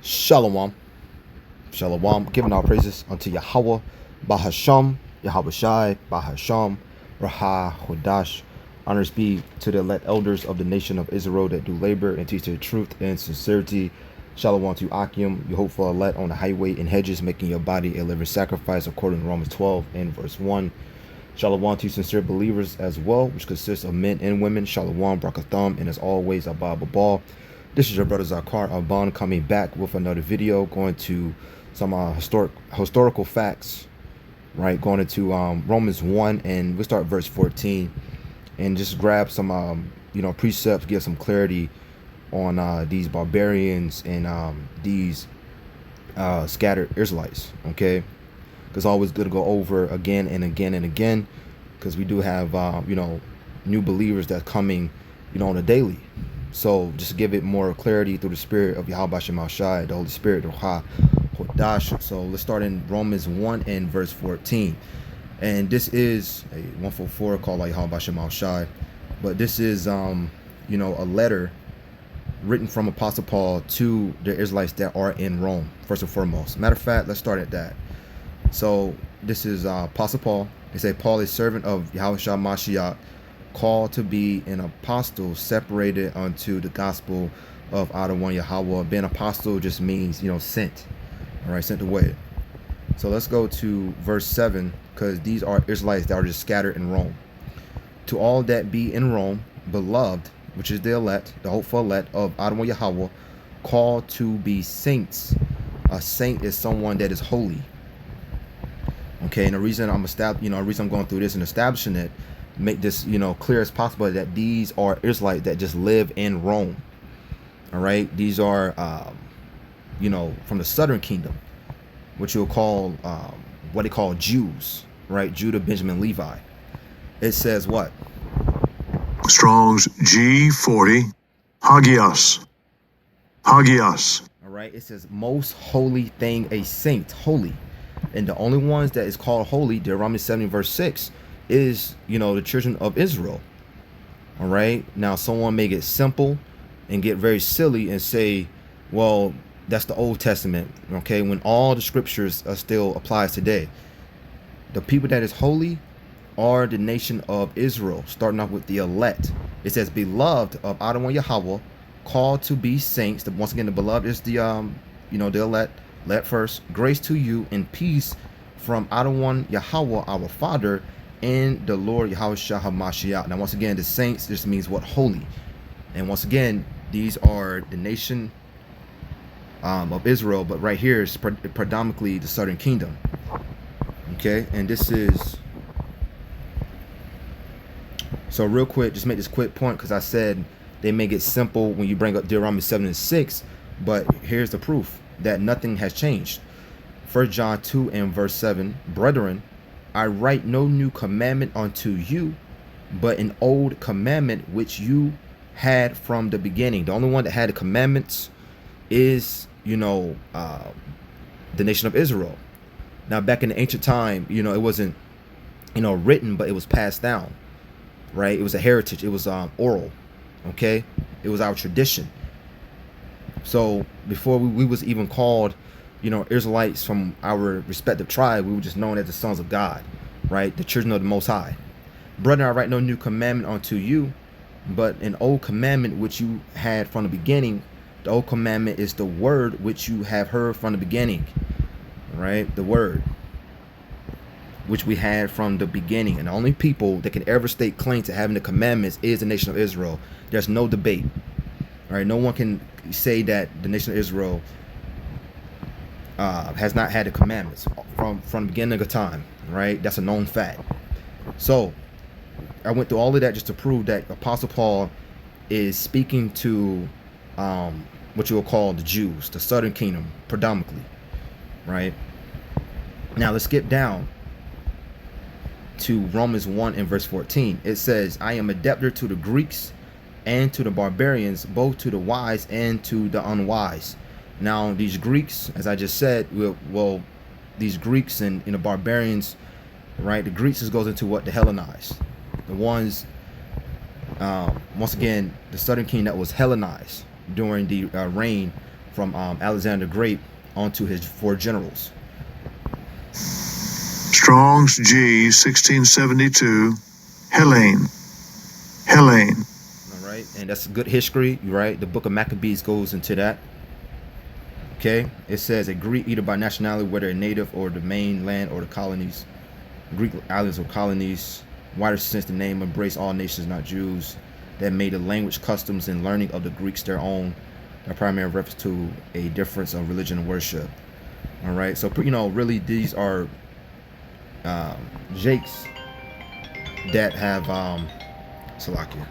Shalom. Shalom. Giving our praises unto Yahweh, Bahasham, Yahweh Shai, Bahasham, Raha, Hodash. Honors be to the elect elders of the nation of Israel that do labor and teach the truth and sincerity. Shalom to Akim, you hope for elect on the highway and hedges, making your body a living sacrifice according to Romans 12 and verse 1. Shalom to sincere believers as well, which consists of men and women. Shalom, Brakatham, and as always, Abba Ball. This is your brother Zakar Alban coming back with another video, going to some historical facts, right? Going into Romans 1, and we'll start verse 14, and just grab some precepts, give some clarity on these barbarians and these scattered Israelites. Okay, because always good to go over again and again and again, because we do have new believers that's coming on a daily. So just to give it more clarity through the spirit of Yahweh Shem Shai, the Holy Spirit, Ruha Hodash. So let's start in Romans 1 and verse 14. And this is a 144 called like Yahweh Shem Shai. But this is a letter written from Apostle Paul to the Israelites that are in Rome, first and foremost. Matter of fact, let's start at that. So this is Apostle Paul. They say Paul is servant of Yahweh Shah Mashiach, called to be an apostle, separated unto the gospel of Adonai Yahweh. Being apostle just means sent, all right, sent away. So let's go to verse 7, because these are Israelites that are just scattered in Rome. To all that be in Rome, beloved, which is the elect, the hopeful elect of Adonai Yahweh, called to be saints. A saint is someone that is holy. Okay, and the reason I'm going through this and establishing it, make this clear as possible, that these are Israelites that just live in Rome. All right, these are from the southern kingdom, which you'll call what they call Jews, right? Judah, Benjamin, Levi. It says what? Strong's G40, Hagios. All right, it says most holy thing, a saint, holy. And the only ones that is called holy, Deuteronomy 70 verse 6, is the children of Israel. All right, now someone may get simple and get very silly and say, well, that's the Old Testament, okay, when all the scriptures still applies today. The people that is holy are the nation of Israel, starting off with the elect. It says beloved of Adonai Yahweh, called to be saints. Once again, the beloved is the the elect first. Grace to you and peace from Adonai Yahweh our Father and the Lord Yahweh Shah HaMashiach. Now once again, the saints just means what? Holy. And once again, these are the nation of Israel, but right here is predominantly the southern kingdom. Okay, and this is, so real quick, just make this quick point, because I said they may get simple when you bring up Deuteronomy 7 and 6, but here's the proof that nothing has changed. 1 John 2 and verse 7, brethren, I write no new commandment unto you, but an old commandment which you had from the beginning. The only one that had the commandments is, the nation of Israel. Now, back in the ancient time, it wasn't, written, but it was passed down, right? It was a heritage. It was oral, okay? It was our tradition. So before we was even called Israelites from our respective tribe, we were just known as the sons of God, right? The children of the Most High. Brethren, I write no new commandment unto you, but an old commandment which you had from the beginning. The old commandment is the word which you have heard from the beginning, right? The word which we had from the beginning. And the only people that can ever stake claim to having the commandments is the nation of Israel. There's no debate, all right? No one can say that the nation of Israel has not had the commandments from the beginning of time, right? That's a known fact. So I went through all of that just to prove that Apostle Paul is speaking to what you will call the Jews, the southern kingdom, predominantly, right? Now let's skip down to Romans 1 and verse 14. It says, I am a debtor to the Greeks and to the barbarians, both to the wise and to the unwise. Now these Greeks, as I just said, well, these Greeks and the barbarians, right? The Greeks just goes into what? The Hellenized, the ones once again, the southern kingdom that was Hellenized during the reign from Alexander the Great onto his 4 generals. Strong's G 1672. Helene. Helene. All right, and that's good history, right? The book of Maccabees goes into that. Okay, it says a Greek, either by nationality, whether a native or the mainland or the colonies, Greek islands or colonies, wider sense the name embraced all nations, not Jews, that made the language, customs, and learning of the Greeks their own, a primary reference to a difference of religion and worship. All right, so really these are Jakes that have Salakia.